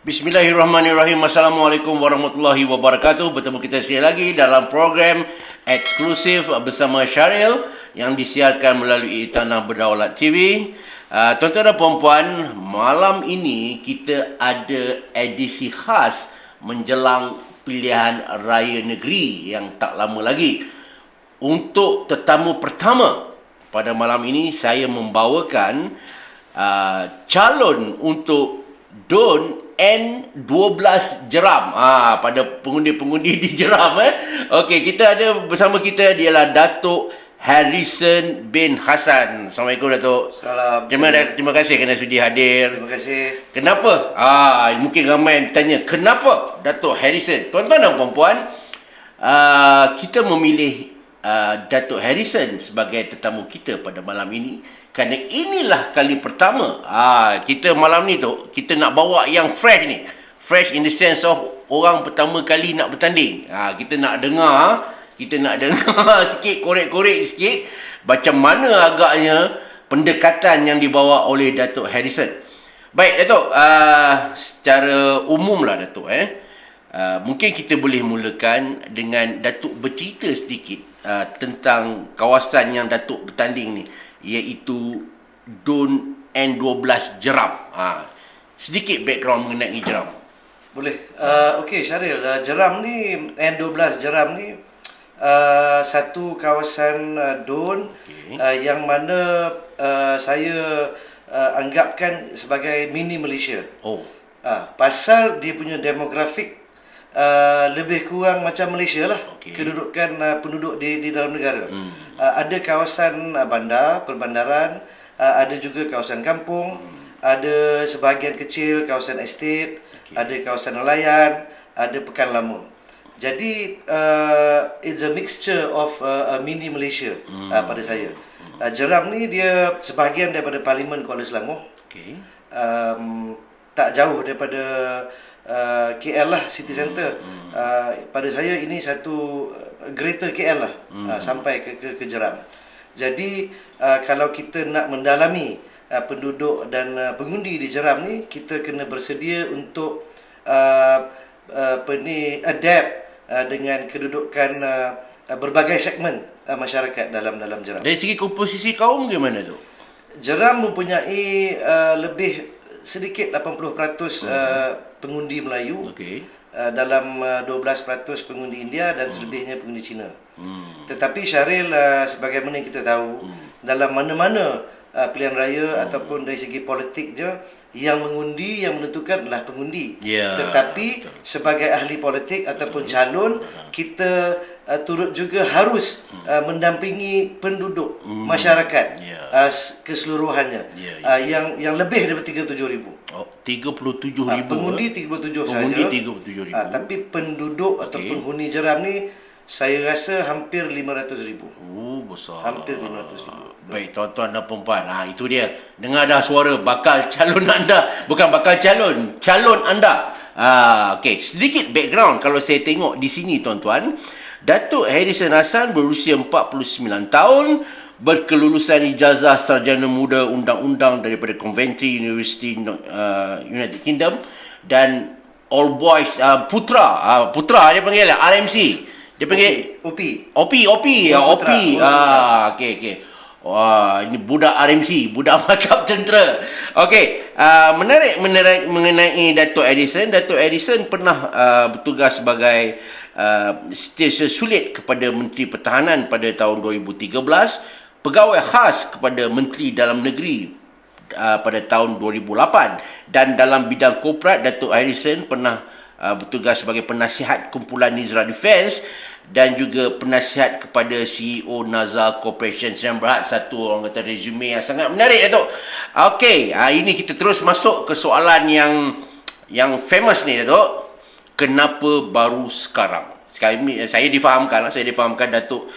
Bismillahirrahmanirrahim. Assalamualaikum warahmatullahi wabarakatuh. Bertemu kita sekali lagi dalam program eksklusif bersama Syaril yang disiarkan melalui Tanah Berdaulat TV. Tuan-tuan dan puan-puan, malam ini kita ada edisi khas menjelang pilihan raya negeri yang tak lama lagi. Untuk tetamu pertama pada malam ini, saya membawakan calon untuk DUN N12 Jeram. Pada pengundi-pengundi di Jeram. Okey, kita ada bersama kita dialah Datuk Harrison bin Hassan. Assalamualaikum Datuk. Salam. Terima kasih kerana sudi hadir. Terima kasih. Kenapa? Mungkin ramai yang tanya, kenapa Datuk Harrison? Tuan-tuan dan puan-puan, kita memilih Datuk Harrison sebagai tetamu kita pada malam ini kerana inilah kali pertama kita malam ni tu kita nak bawa yang fresh ni. Fresh in the sense of orang pertama kali nak bertanding. Kita nak dengar sikit, korek-korek sikit macam mana agaknya pendekatan yang dibawa oleh Datuk Harrison. Baik Datuk, secara umum lah Datuk, mungkin kita boleh mulakan dengan Datuk bercerita sedikit tentang kawasan yang Datuk bertanding ni, iaitu DUN N12 Jeram. Sedikit background mengenai Jeram. Boleh. Okey Syaril, Jeram ni, N12 Jeram ni satu kawasan DUN yang mana saya anggapkan sebagai mini Malaysia. Pasal dia punya demografik lebih kurang macam Malaysia lah. Kedudukan penduduk di dalam negara. Ada kawasan bandar, perbandaran, ada juga kawasan kampung, ada sebahagian kecil kawasan estate, ada kawasan nelayan, ada pekan lama. Jadi it's a mixture of mini Malaysia pada saya. Jeram ni dia sebahagian daripada Parlimen Kuala Selangor. Tak jauh daripada KL lah, city center. Pada saya ini satu greater KL lah, sampai ke Jeram. Jadi kalau kita nak mendalami penduduk dan pengundi di Jeram ni, kita kena bersedia untuk adapt dengan kedudukan berbagai segmen masyarakat dalam Jeram. Dari segi komposisi kaum bagaimana tu? Jeram mempunyai lebih sedikit 80% pengundi Melayu, dalam 12% pengundi India dan selebihnya pengundi Cina. Tetapi Syaril, sebagaimana kita tahu, dalam mana-mana pilihan raya ataupun dari segi politik je, yang mengundi, yang menentukan adalah pengundi. Tetapi sebagai ahli politik ataupun calon, kita turut juga harus mendampingi penduduk masyarakat keseluruhannya, yang lebih daripada 37,000. 37,000. Pengundi 37 saja. Pengundi 37,000. Tapi penduduk atau penghuni Jeram ni saya rasa hampir 500,000. Besar. Hampir 500,000. Baik tuan-tuan dan puan-puan, itu dia. Dengar dah suara bakal calon anda. Bukan bakal calon anda. Okey, sedikit background kalau saya tengok di sini tuan-tuan. Datuk Harrison Hassan berusia 49 tahun, berkelulusan ijazah sarjana muda undang-undang daripada Coventry University, United Kingdom, dan all boys putra dia panggil RMC. Dia panggil OP. Okey. Wah, ini budak RMC, budak markap tentera. Okey, menarik mengenai Datuk Harrison. Datuk Harrison pernah bertugas sebagai setiausaha sulit kepada Menteri Pertahanan pada tahun 2013, pegawai khas kepada Menteri Dalam Negeri pada tahun 2008, dan dalam bidang korporat Datuk Harrison pernah bertugas sebagai penasihat kumpulan Nizra Defence dan juga penasihat kepada CEO Nazar Corporation. Saya berhad satu orang kata resume yang sangat menarik Datuk. Okey, ini kita terus masuk ke soalan yang famous ni Datuk. Kenapa baru sekarang? Saya difahamkan Datuk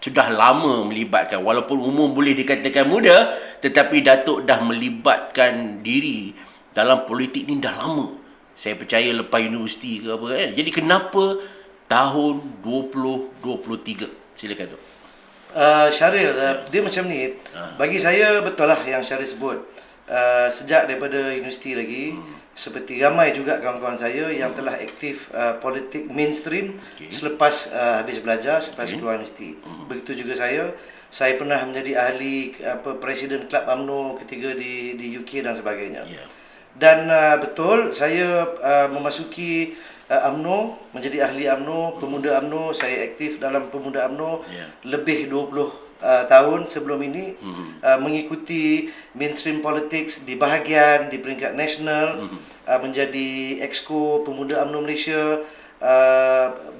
sudah lama melibatkan, walaupun umur boleh dikatakan muda, tetapi Datuk dah melibatkan diri dalam politik ni dah lama. Saya percaya lepas universiti ke apa kan. Jadi kenapa tahun 2023? Silakan tu. Syaril, dia macam ni. Bagi saya betul lah yang Syaril sebut. Sejak daripada universiti lagi, seperti ramai juga kawan-kawan saya yang telah aktif politik mainstream selepas habis belajar, selepas keluar universiti. Begitu juga saya pernah menjadi ahli Presiden Kelab UMNO ketiga di UK dan sebagainya. Dan betul, saya memasuki UMNO, menjadi ahli UMNO, pemuda UMNO. Saya aktif dalam pemuda UMNO lebih 20 tahun sebelum ini, mengikuti mainstream politics di bahagian, di peringkat nasional, menjadi exco pemuda UMNO Malaysia,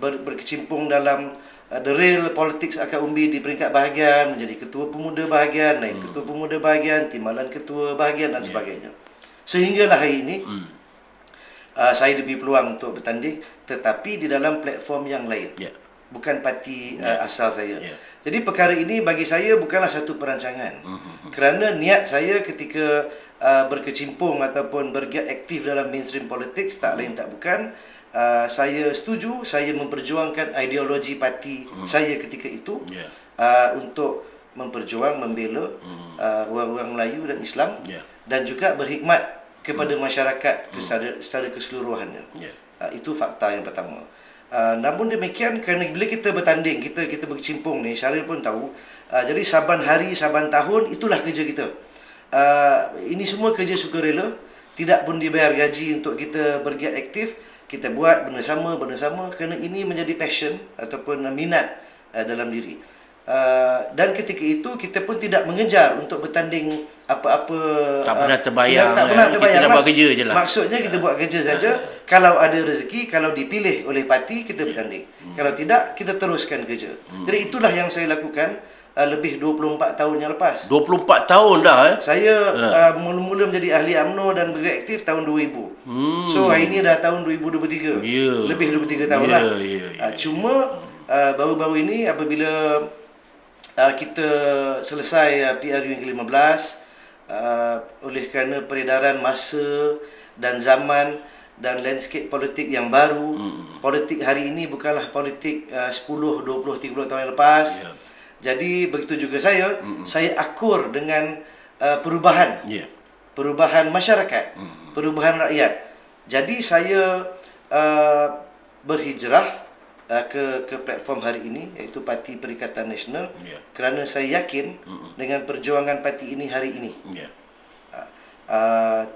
berkecimpung dalam the real politics akar umbi di peringkat bahagian, menjadi ketua pemuda bahagian, naib ketua pemuda bahagian, timbalan ketua bahagian dan sebagainya. Sehinggalah hari ini saya diberi peluang untuk bertanding, tetapi di dalam platform yang lain, bukan parti asal saya. Jadi perkara ini bagi saya bukanlah satu perancangan, kerana niat saya ketika berkecimpung ataupun bergiat aktif dalam mainstream politics tak lain tak bukan, saya setuju, saya memperjuangkan ideologi parti saya ketika itu, untuk membela orang-orang Melayu dan Islam, dan juga berkhidmat kepada masyarakat secara keseluruhannya. Itu fakta yang pertama. Namun demikian, kerana bila kita bertanding, kita berkecimpung ni, Syaril pun tahu, jadi saban hari, saban tahun, itulah kerja kita. Ini semua kerja sukarela, tidak pun dibayar gaji untuk kita bergiat aktif. Kita buat benda sama kerana ini menjadi passion ataupun minat dalam diri. Dan ketika itu kita pun tidak mengejar untuk bertanding apa-apa, tak pernah terbayang, kita nak buat kerja je lah. Maksudnya kita buat kerja saja. Kalau ada rezeki, kalau dipilih oleh parti, kita bertanding. Kalau tidak, kita teruskan kerja. Jadi itulah yang saya lakukan lebih 24 tahun yang lepas. 24 tahun dah Saya mula-mula menjadi ahli UMNO dan beraktif tahun 2000. So hari ini dah tahun 2023. Lebih 23 tahun lah. Cuma baru-baru ini apabila kita selesai PRU yang ke-15, oleh kerana peredaran masa dan zaman dan landscape politik yang baru, politik hari ini bukanlah politik 10, 20, 30 tahun yang lepas. Jadi begitu juga saya akur dengan perubahan perubahan masyarakat, perubahan rakyat. Jadi saya berhijrah ke platform hari ini, iaitu Parti Perikatan Nasional, kerana saya yakin dengan perjuangan parti ini hari ini.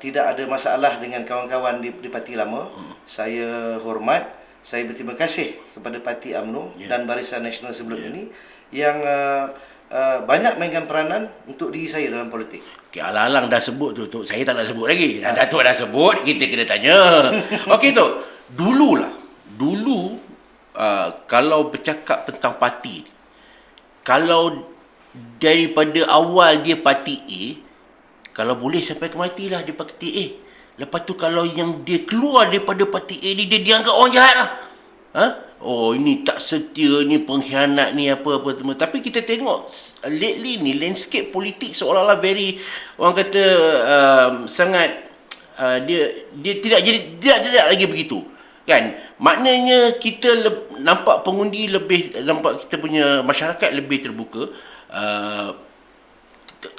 Tidak ada masalah dengan kawan-kawan di parti lama. Saya hormat, saya berterima kasih kepada Parti UMNO dan Barisan Nasional sebelum ini yang banyak mainkan peranan untuk diri saya dalam politik. Okay, alang-alang dah sebut tu, saya tak nak sebut lagi. Datuk dah sebut, kita kena tanya. Okey tu, dulu kalau bercakap tentang parti, kalau daripada awal dia parti A, kalau boleh sampai ke matilah dia parti A. Lepas tu kalau yang dia keluar daripada parti A ni, dia dianggap orang jahat lah. Oh, ini tak setia, ni pengkhianat, ni apa-apa semua. Tapi kita tengok lately ni landscape politik seolah-olah very, orang kata sangat dia tidak lagi begitu. Kan? Maknanya kita nampak pengundi lebih, nampak kita punya masyarakat lebih terbuka.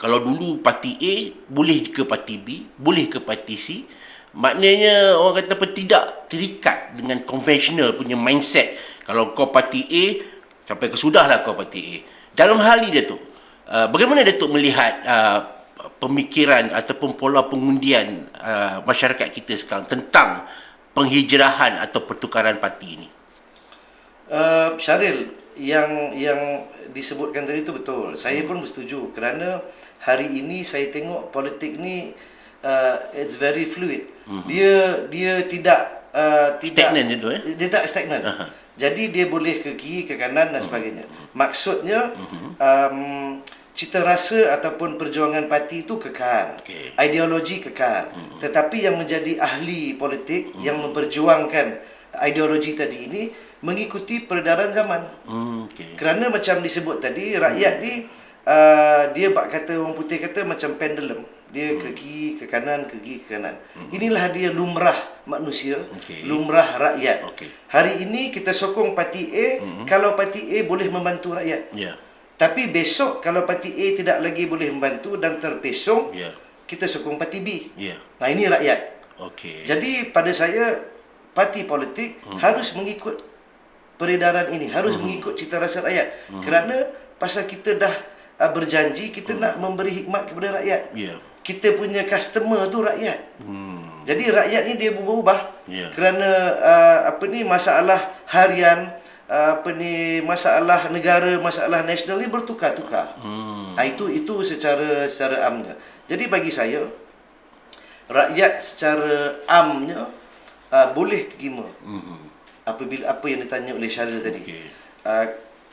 Kalau dulu parti A boleh ke parti B, boleh ke parti C. Maknanya orang kata tidak terikat dengan konvensional punya mindset. Kalau kau parti A, sampai kesudahlah kau parti A. Dalam hal ni Datuk, bagaimana Datuk melihat pemikiran ataupun pola pengundian masyarakat kita sekarang tentang penghijrahan atau pertukaran parti ini? Syaril, yang disebutkan tadi itu betul. Saya pun bersetuju, kerana hari ini saya tengok politik ni it's very fluid. Dia tidak stagnan itu dia tak stagnan. Jadi dia boleh ke kiri, ke kanan dan sebagainya. Maksudnya cita rasa ataupun perjuangan parti itu kekal, ideologi kekal, tetapi yang menjadi ahli politik yang memperjuangkan ideologi tadi ini, mengikuti peredaran zaman. Okey. Kerana macam disebut tadi, rakyat ni dia bak kata orang putih kata macam pendulum. Dia ke kiri, ke kanan, ke kiri, ke kanan. Inilah dia lumrah manusia, lumrah rakyat. Hari ini kita sokong parti A, kalau parti A boleh membantu rakyat. Tapi besok kalau parti A tidak lagi boleh membantu dan terpesong, kita sokong parti B. Nah, ini rakyat. Jadi pada saya, parti politik harus mengikut peredaran ini, harus mengikut cita rasa rakyat. Kerana pasal kita dah berjanji, kita nak memberi hikmat kepada rakyat. Kita punya customer tu rakyat. Jadi rakyat ni dia berubah kerana masalah harian, masalah negara, masalah nasional ni bertukar-tukar. Itu secara amnya. Jadi bagi saya, rakyat secara amnya boleh terima apabila apa yang ditanya oleh Syaril tadi.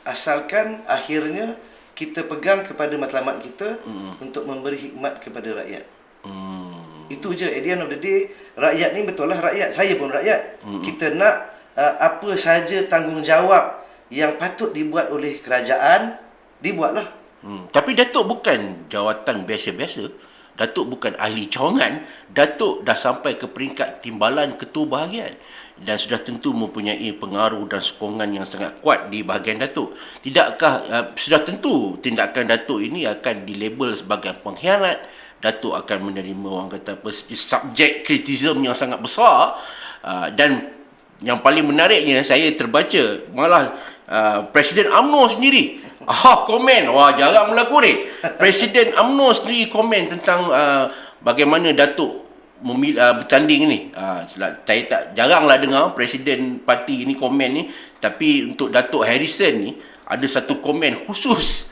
Asalkan akhirnya kita pegang kepada matlamat kita untuk memberi hikmat kepada rakyat. Itu je. At the end of the day, rakyat ni betul lah rakyat. Saya pun rakyat. Kita nak apa sahaja tanggungjawab yang patut dibuat oleh kerajaan, dibuatlah. Tapi Datuk bukan jawatan biasa-biasa. Datuk bukan ahli cawangan. Datuk dah sampai ke peringkat timbalan ketua bahagian. Dan sudah tentu mempunyai pengaruh dan sokongan yang sangat kuat di bahagian Datuk. Tidakkah sudah tentu tindakan Datuk ini akan dilabel sebagai pengkhianat? Datuk akan menerima orang kata apa, subjek kritisism yang sangat besar. Dan yang paling menariknya, saya terbaca malah Presiden UMNO sendiri komen. Wah, jarang berlaku ni. Presiden UMNO sendiri komen tentang bagaimana Datuk bertanding ni. Saya tak jaranglah dengar presiden parti ni komen ni, tapi untuk Datuk Harrison ni ada satu komen khusus.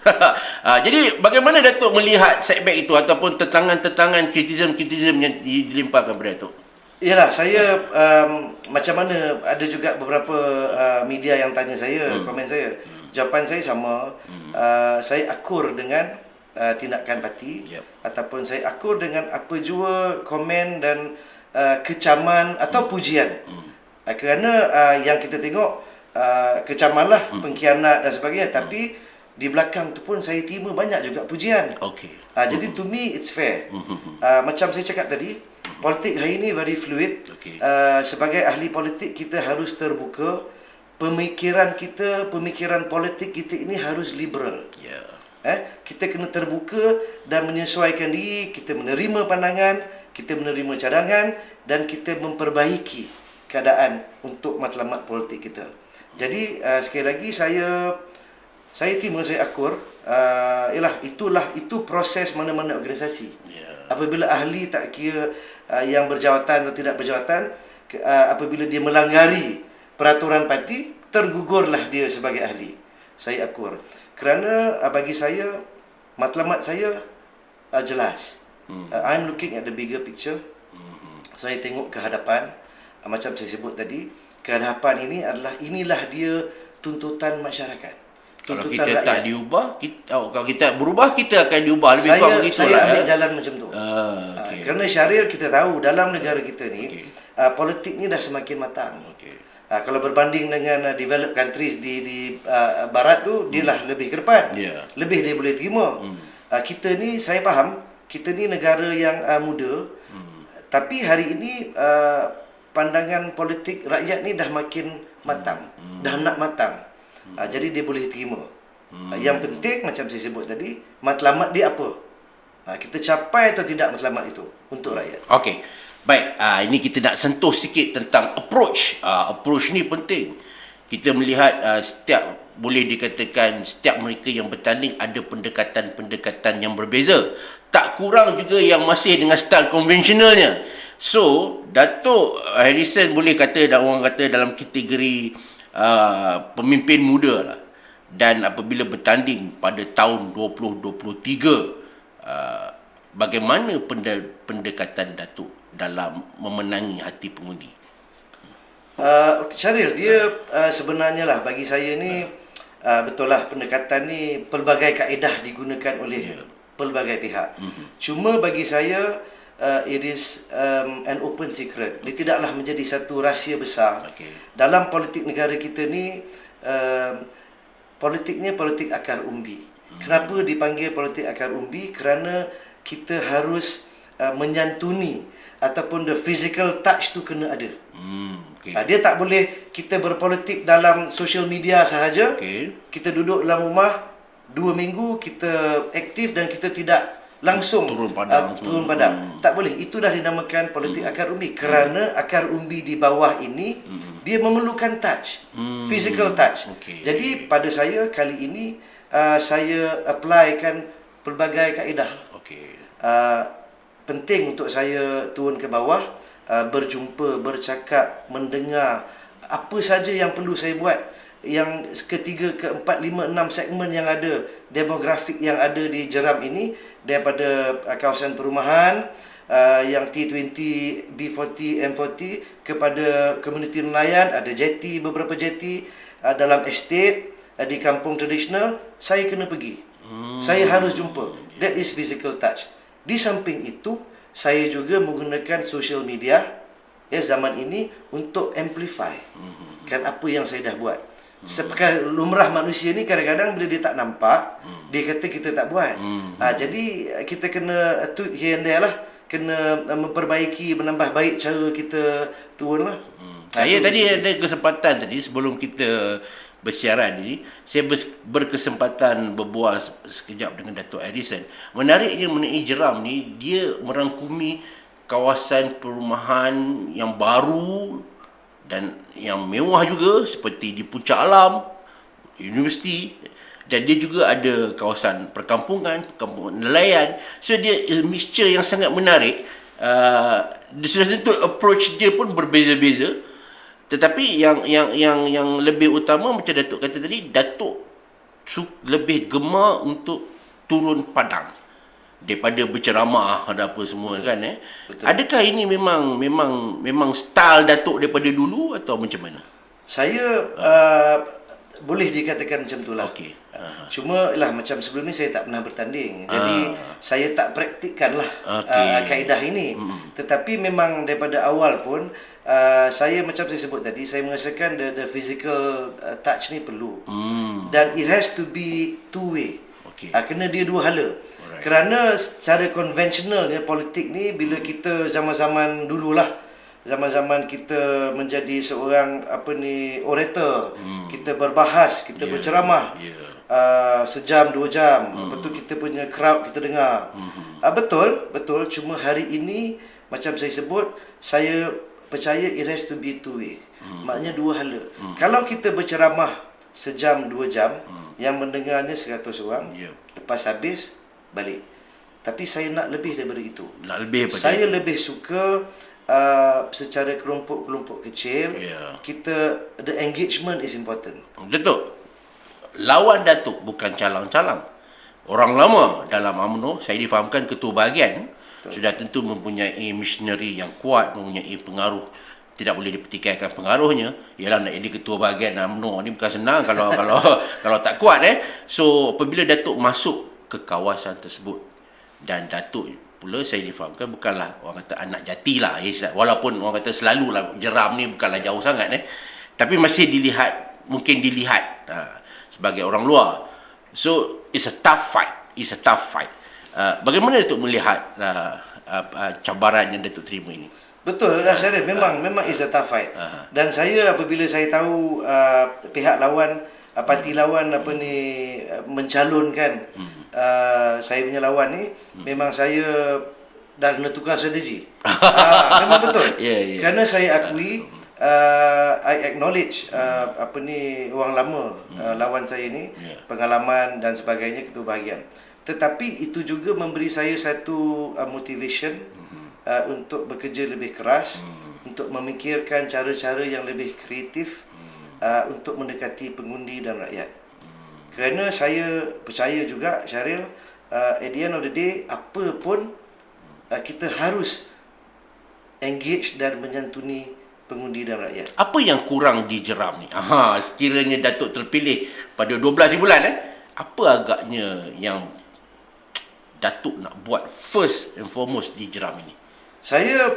Jadi bagaimana Datuk melihat setback itu ataupun tentangan-tentangan kritisism yang dilemparkan kepada Datuk? Yalah, saya macam mana ada juga beberapa media yang tanya saya, komen saya. Jawapan saya sama. Saya akur dengan tindakan parti, ataupun saya akur dengan apa jua komen dan kecaman atau pujian. Kerana yang kita tengok kecaman lah, pengkhianat dan sebagainya, tapi di belakang tu pun saya terima banyak juga pujian. Jadi to me it's fair. Macam saya cakap tadi, politik hari ini very fluid. Sebagai ahli politik, kita harus terbuka. Pemikiran kita, pemikiran politik kita ini harus liberal. Kita kena terbuka dan menyesuaikan diri. Kita menerima pandangan, kita menerima cadangan, dan kita memperbaiki keadaan untuk matlamat politik kita. Jadi sekali lagi saya terima, saya akur. Itu proses mana-mana organisasi. Apabila ahli, tak kira yang berjawatan atau tidak berjawatan, apabila dia melanggari peraturan parti, tergugurlah dia sebagai ahli. Saya akur. Kerana bagi saya, matlamat saya jelas. I'm looking at the bigger picture. Saya tengok ke hadapan. Macam saya sebut tadi, ke hadapan ini inilah dia tuntutan masyarakat. Kalau kita tak diubah, kalau kita berubah, kita akan diubah. Lebih kurang begitu lah. Saya ambil jalan macam tu. Kerana Syaril, kita tahu dalam negara kita ni, politik ni dah semakin matang. Kalau berbanding dengan developed countries di barat tu, dia lah lebih ke depan. Lebih dia boleh terima. Kita ni, saya faham, kita ni negara yang muda, tapi hari ini pandangan politik rakyat ni dah makin matang, dah nak matang. Jadi dia boleh terima. Yang penting macam saya sebut tadi, matlamat dia apa? Kita capai atau tidak matlamat itu untuk rakyat. Okey. Baik, ini kita nak sentuh sikit tentang approach. Approach ni penting. Kita melihat boleh dikatakan setiap mereka yang bertanding ada pendekatan-pendekatan yang berbeza. Tak kurang juga yang masih dengan style konvensionalnya. So, Datuk Harrison boleh kata, orang kata dalam kategori pemimpin muda lah. Dan apabila bertanding pada tahun 2023, bagaimana pendekatan Datuk dalam memenangi hati pengundi? Syaril, dia sebenarnya lah bagi saya ni betul lah, pendekatan ni pelbagai kaedah digunakan oleh pelbagai pihak. Cuma bagi saya it is an open secret. Dia tidaklah menjadi satu rahsia besar. Okey. Dalam politik negara kita ni, politiknya politik akar umbi. Kenapa dipanggil politik akar umbi? Kerana kita harus menyantuni ataupun the physical touch tu kena ada. Okey. Dia tak boleh kita berpolitik dalam social media sahaja. Okey. Kita duduk dalam rumah 2 minggu, kita aktif dan kita tidak langsung Turun padang. turun padang. Tak boleh. Itu dah dinamakan politik akar umbi. Kerana akar umbi di bawah ini dia memerlukan touch, physical touch. Okey. Jadi pada saya kali ini saya applykan pelbagai kaedah. Okey. Penting untuk saya turun ke bawah, berjumpa, bercakap, mendengar apa saja yang perlu saya buat. Yang ketiga, keempat, lima, enam segmen yang ada, demografik yang ada di Jeram ini, daripada kawasan perumahan, yang T20, B40, M40, kepada komuniti nelayan, ada jeti, beberapa jeti, dalam estate, di kampung tradisional, saya kena pergi. Saya harus jumpa. That is physical touch. Di samping itu, saya juga menggunakan social media zaman ini untuk amplify kan apa yang saya dah buat. Seperti lumrah manusia ni, kadang-kadang bila dia tak nampak, dia kata kita tak buat. Jadi kita kena tweak here and there lah. Kena memperbaiki, menambah baik cara kita turun lah. Saya tadi ada kesempatan tadi sebelum kita bersiaran ni, saya berkesempatan berbual sekejap dengan Datuk Harrison. Menariknya mengenai Jeram ni, dia merangkumi kawasan perumahan yang baru dan yang mewah juga, seperti di Puncak Alam, universiti, dan dia juga ada kawasan perkampungan nelayan. So dia mixture yang sangat menarik. Dia sudah tentu approach dia pun berbeza-beza. Tetapi yang lebih utama, macam Datuk kata tadi, Datuk lebih gemar untuk turun padang daripada berceramah ada apa semua kan. Betul. Adakah ini memang style Datuk daripada dulu atau macam mana? Saya boleh dikatakan macam itulah. Okey. Cuma lah macam sebelum ni saya tak pernah bertanding. Jadi saya tak praktikkanlah kaedah ini. Tetapi memang daripada awal pun saya macam saya sebut tadi, saya merasakan the physical touch ni perlu. Dan it has to be two way. Okey. Kena dia dua hala. Alright. Kerana secara konvensionalnya politik ni, bila kita zaman-zaman dululah, zaman-zaman kita menjadi seorang orator, kita berbahas, kita berceramah, sejam 2 jam, lepas tu kita punya crowd kita dengar. Betul. Cuma hari ini macam saya sebut, saya percaya it has to be two way. Maknanya dua hala. Kalau kita berceramah sejam 2 jam, yang mendengarnya 100 orang, lepas habis balik. Tapi saya nak lebih daripada itu. Saya lebih suka secara kelompok-kelompok kecil, kita, the engagement is important. Datuk, lawan Datuk bukan calang-calang. Orang lama dalam UMNO, saya difahamkan ketua bahagian, sudah tentu mempunyai missionary yang kuat, mempunyai pengaruh. Tidak boleh dipertikaikan pengaruhnya. Ialah nak jadi ketua bahagian UMNO ni bukan senang kalau kalau tak kuat. So apabila Datuk masuk ke kawasan tersebut, dan Datuk pula saya difahamkan bukanlah orang kata anak jati lah, walaupun orang kata selalulah Jeram ni bukanlah jauh sangat, tapi masih mungkin dilihat sebagai orang luar. So it's a tough fight. Bagaimana Datuk melihat cabaran yang Datuk terima ini? Betul lah Syarif, memang is a tough fight. Dan saya apabila saya tahu pihak lawan, parti lawan mencalonkan saya punya lawan ni, memang saya dah menentukan strategi. Memang betul. Kerana saya akui, I acknowledge orang lama, lawan saya ni, pengalaman dan sebagainya, ketua bahagian. Tetapi itu juga memberi saya satu motivation untuk bekerja lebih keras, untuk memikirkan cara-cara yang lebih kreatif, untuk mendekati pengundi dan rakyat. Kerana saya percaya juga, Syaril, at the end of the day, apa pun kita harus engage dan menyantuni pengundi dan rakyat. Apa yang kurang di Jeram ni? Sekiranya Datuk terpilih pada 12 bulan, apa agaknya yang Datuk nak buat first and foremost di Jeram ini? Saya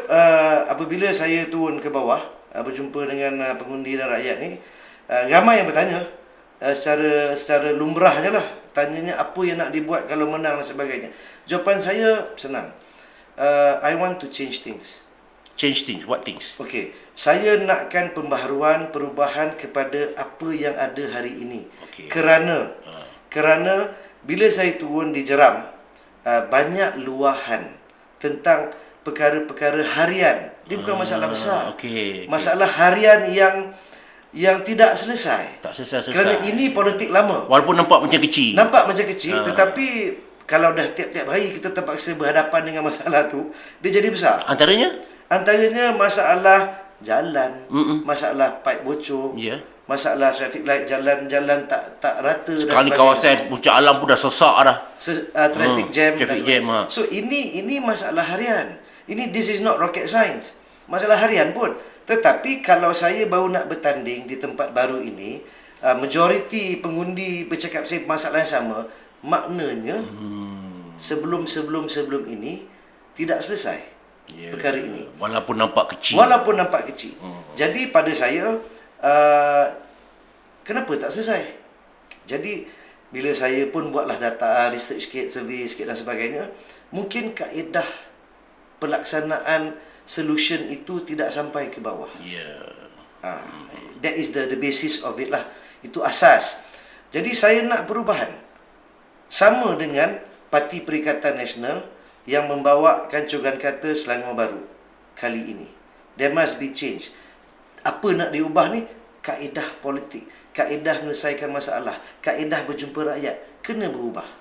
apabila saya turun ke bawah berjumpa dengan pengundi dan rakyat ni, ramai yang bertanya secara lumrahnya lah, tanyanya apa yang nak dibuat kalau menang dan sebagainya. Jawapan saya senang. I want to change things. Change things. What things? Okey, saya nakkan pembaharuan, perubahan kepada apa yang ada hari ini. Okey. Kerana bila saya turun di Jeram, banyak luahan tentang perkara-perkara harian. Dia bukan masalah besar. Okey. Masalah harian yang tidak selesai. Tak selesai-selesai. Kerana ini politik lama. Walaupun nampak macam kecil. Nampak macam kecil, tetapi kalau dah tiap-tiap hari kita terpaksa berhadapan dengan masalah tu, dia jadi besar. Antaranya masalah jalan, masalah pipe bocor, masalah traffic light, jalan-jalan tak rata. Sekali kawasan Puncak Alam pun dah sesak dah. Traffic jam. Traffic jam. So ini masalah harian. This is not rocket science. Masalah harian pun. Tetapi kalau saya baru nak bertanding di tempat baru ini, majoriti pengundi bercakap saya masalah yang sama, maknanya sebelum ini tidak selesai perkara ini. Walaupun nampak kecil. Jadi pada saya, kenapa tak selesai? Jadi bila saya pun buatlah data, research sikit, survey sikit dan sebagainya, mungkin kaedah pelaksanaan solution itu tidak sampai ke bawah. That is the basis of it lah. Itu asas. Jadi saya nak perubahan. Sama dengan Parti Perikatan Nasional yang membawakan cogan kata Selangor Baru kali ini. There must be change. Apa nak diubah ni? Kaedah politik, kaedah menyelesaikan masalah, kaedah berjumpa rakyat kena berubah.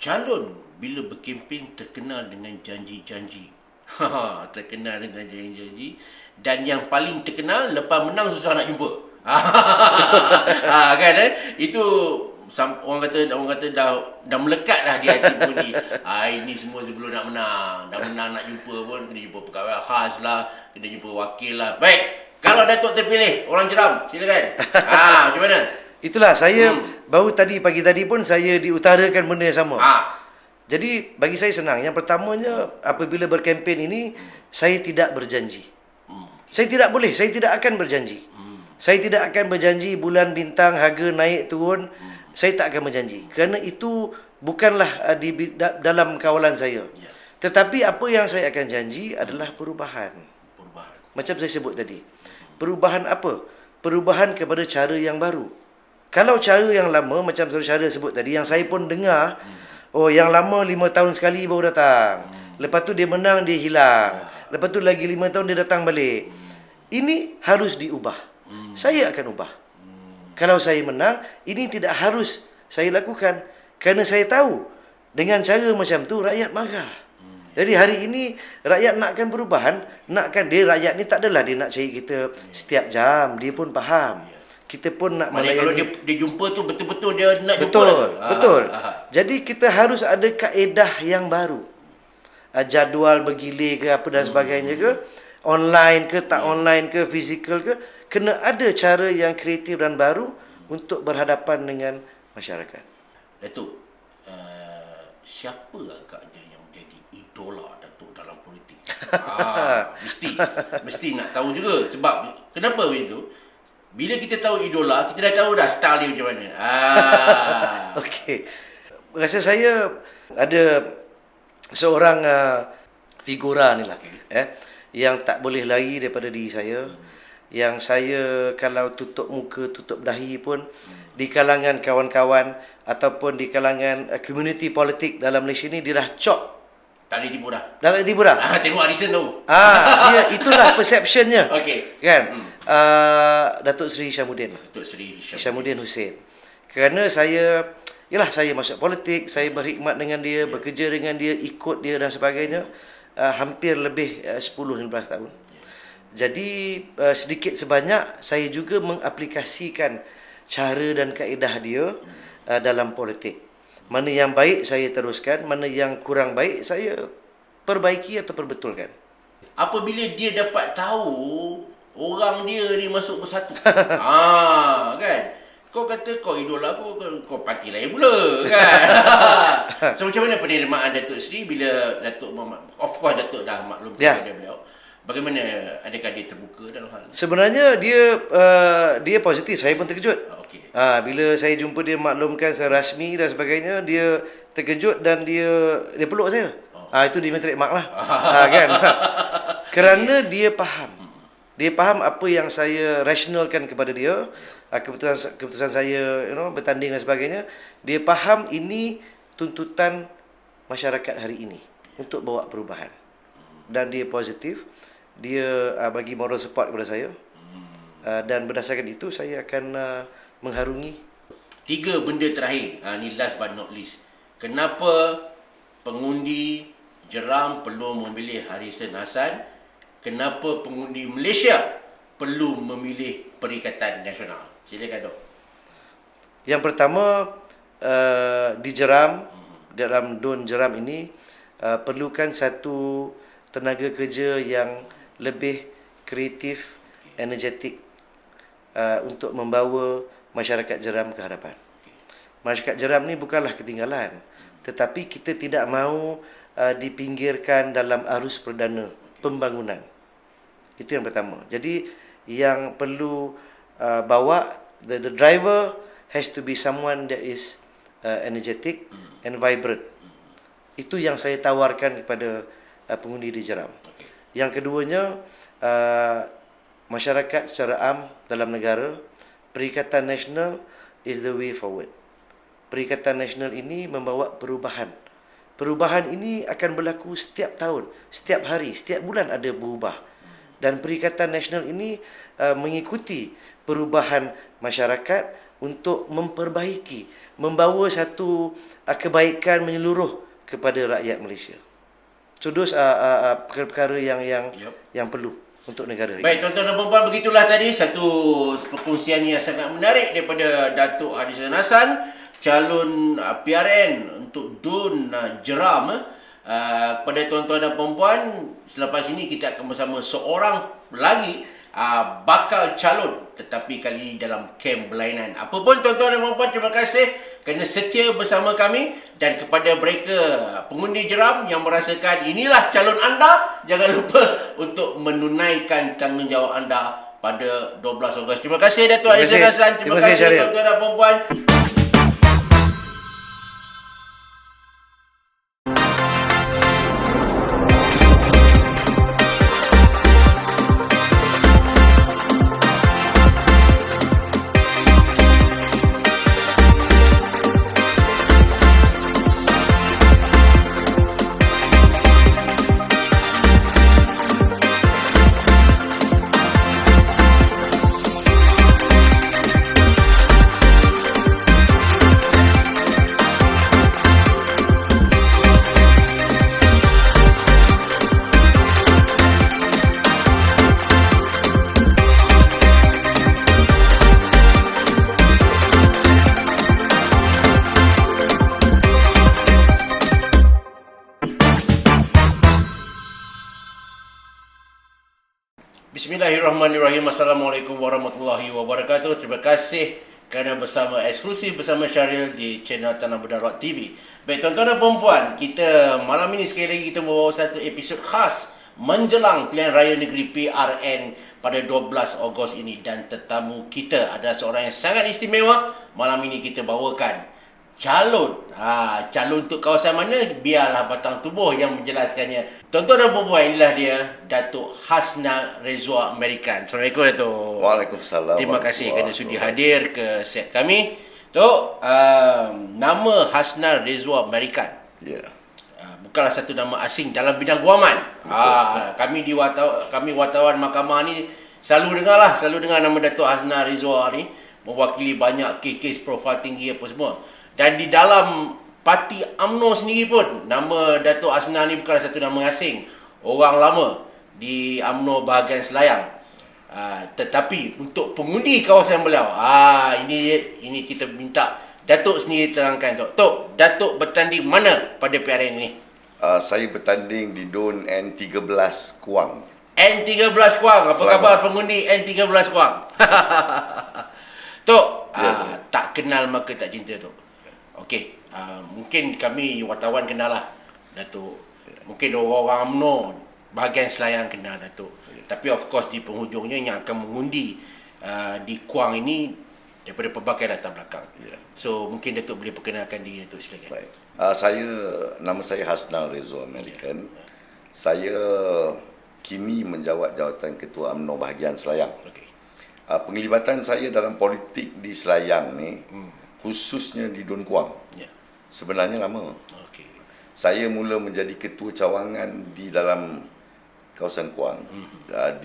Calon bila berkempen terkenal dengan janji-janji. Terkenal dengan janji-janji. Dan yang paling terkenal, lepas menang susah nak jumpa. Kan Itu orang kata dah melekat dah di hati pengundi. Ini semua sebelum nak menang. Dah menang nak jumpa pun, kena jumpa pegawai khas lah, kena jumpa wakil lah. Baik, kalau Datuk terpilih, orang Jeram, silakan. Macam mana? Itulah saya baru pagi tadi pun saya diutarakan benda yang sama. Jadi bagi saya senang. Yang pertamanya, apabila berkempen ini, saya tidak berjanji. Saya tidak boleh, saya tidak akan berjanji. Saya tidak akan berjanji bulan bintang harga naik turun. Saya tak akan berjanji. Kerana itu bukanlah dalam kawalan saya. Tetapi apa yang saya akan janji adalah perubahan. Macam saya sebut tadi. Perubahan apa? Perubahan kepada cara yang baru. Kalau cara yang lama, macam saudara sebut tadi, yang saya pun dengar, yang lama 5 tahun sekali baru datang. Lepas tu dia menang, dia hilang. Lepas tu lagi 5 tahun dia datang balik. Ini harus diubah. Saya akan ubah. Kalau saya menang, ini tidak harus saya lakukan. Kerana saya tahu, dengan cara macam tu, rakyat marah. Jadi hari ini, rakyat nakkan perubahan, rakyat ni tak adalah dia nak cari kita setiap jam. Dia pun faham. Kita pun nak melayani. Kalau dia jumpa tu betul-betul dia nak jumpa. Betul. Jadi kita harus ada kaedah yang baru. Jadual bergilir ke apa dan sebagainya ke, online ke tak online ke, fizikal ke, kena ada cara yang kreatif dan baru untuk berhadapan dengan masyarakat. Datuk, siapa agaknya yang menjadi idola Datuk dalam politik? Mesti nak tahu juga. Sebab kenapa begitu? Bila kita tahu idola, kita dah tahu dah style dia macam mana. Okey. Rasa saya ada seorang figura ni lah. Yang tak boleh lari daripada diri saya. Yang saya kalau tutup muka, tutup dahi pun, di kalangan kawan-kawan ataupun di kalangan community politik dalam Malaysia ni, dia dah cop Tak boleh tipu dah. Dah tak tipu dah? Tengok Harrison tahu. Dia itulah perceptionnya. Okey. Kan? Datuk Seri Hishamuddin. Datuk Seri Hishamuddin Hussein. Kerana saya masuk politik, saya berkhidmat dengan dia, bekerja dengan dia, ikut dia dan sebagainya, hampir lebih 10-15 tahun. Jadi sedikit sebanyak saya juga mengaplikasikan cara dan kaedah dia dalam politik. Mana yang baik saya teruskan, mana yang kurang baik saya perbaiki atau perbetulkan. Apabila dia dapat tahu orang dia ni masuk bersatu. Kan? Kau kata kau idol aku, kau parti lain pula, kan? So macam mana penerimaan Datuk Seri bila Datuk Muhammad, of course Datuk dah maklum kepada beliau. Bagaimana, adakah dia terbuka dalam hal ni? Sebenarnya dia positif, saya pun terkejut. Okey. Bila saya jumpa dia maklumkan secara rasmi dan sebagainya, dia terkejut dan dia peluk saya. Itu dia trademark lah. Kan? Kerana dia faham. Dia faham apa yang saya rasionalkan kepada dia, keputusan saya bertanding dan sebagainya. Dia faham ini tuntutan masyarakat hari ini untuk bawa perubahan. Dan dia positif. Dia bagi moral support kepada saya. Dan berdasarkan itu saya akan mengharungi. 3 benda terakhir. Ni last but not least. Kenapa pengundi Jeram perlu memilih Harrison Hassan? Kenapa pengundi Malaysia perlu memilih Perikatan Nasional? Silakan, Tok. Yang pertama, di Jeram, dalam DUN Jeram ini, perlukan satu tenaga kerja yang lebih kreatif, energetik untuk membawa masyarakat Jeram ke hadapan. Masyarakat Jeram ni bukanlah ketinggalan, tetapi kita tidak mahu dipinggirkan dalam arus perdana pembangunan. Itu yang pertama. Jadi yang perlu bawa, the driver has to be someone that is energetic and vibrant. Itu yang saya tawarkan kepada pengundi di Jeram. Yang keduanya, masyarakat secara am dalam negara, Perikatan Nasional is the way forward. Perikatan Nasional ini membawa perubahan. Perubahan ini akan berlaku setiap tahun, setiap hari, setiap bulan ada berubah. Dan Perikatan Nasional ini mengikuti perubahan masyarakat untuk memperbaiki, membawa satu kebaikan menyeluruh kepada rakyat Malaysia. Sudus perkara yang perlu untuk negara ini. Baik, tuan-tuan dan puan-puan, begitulah tadi satu perkongsian yang sangat menarik daripada Datuk Harrison Hassan, calon PRN untuk DUN Jeram. Kepada tuan-tuan dan puan-puan, selepas ini kita akan bersama seorang lagi bakal calon, tetapi kali ini dalam kem berlainan. Apapun tuan-tuan dan puan-puan, terima kasih kerana setia bersama kami. Dan kepada mereka pengundi Jeram yang merasakan inilah calon anda, jangan lupa untuk menunaikan tanggungjawab anda pada 12 Ogos. Terima kasih Datuk Harrison Hassan. Terima kasih tuan-tuan dan puan-puan. Bismillahirrahmanirrahim. Assalamualaikum warahmatullahi wabarakatuh. Terima kasih kerana bersama eksklusif bersama Syaril di channel Tanah Bedah Rock TV. Baik tuan-tuan dan puan-puan, kita malam ini sekali lagi kita membawa satu episod khas menjelang pilihan raya negeri PRN pada 12 Ogos ini. Dan tetamu kita adalah seorang yang sangat istimewa. Malam ini kita bawakan calon. Calon untuk kawasan mana? Biarlah batang tubuh yang menjelaskannya. Tuan-tuan dan puan-puan, inilah dia Datuk Hasnal Rezwa American. Assalamualaikum Datuk. Waalaikumsalam. Terima kasih kerana sudi hadir ke set kami. Tok, nama Hasnal Rezwa American. Ya. Bukan bukanlah satu nama asing dalam bidang guaman. Kami wartawan mahkamah ni selalu dengar nama Datuk Hasna Rizwa ni mewakili banyak kes profil tinggi apa semua. Dan di dalam parti UMNO sendiri pun nama Datuk Hasna ni bukanlah satu nama asing. Orang lama di UMNO bahagian Selayang. Tetapi untuk pengundi kawasan beliau, ini kita minta Datuk sendiri terangkan. Tok, Datuk bertanding mana pada PRN ini? Saya bertanding di DUN N13 Kuang. N13 Kuang. Apa khabar pengundi N13 Kuang? Tok, tak kenal maka tak cinta, Tok. Okey, mungkin kami wartawan kenal lah Datuk. Mungkin orang-orang UMNO bahagian Selayang kenal Datuk. Tapi of course di penghujungnya yang akan mengundi di Kuang ini daripada pelbagai latar belakang. So mungkin Datuk boleh perkenalkan diri Datuk, silakan. Baik. Nama saya Hasna Rizwa American. Saya kini menjawat jawatan Ketua UMNO bahagian Selayang. Okey. Penglibatan saya dalam politik di Selayang ni khususnya di DUN Kuang. Sebenarnya lama. Okey. Saya mula menjadi ketua cawangan di dalam kawasan Kuang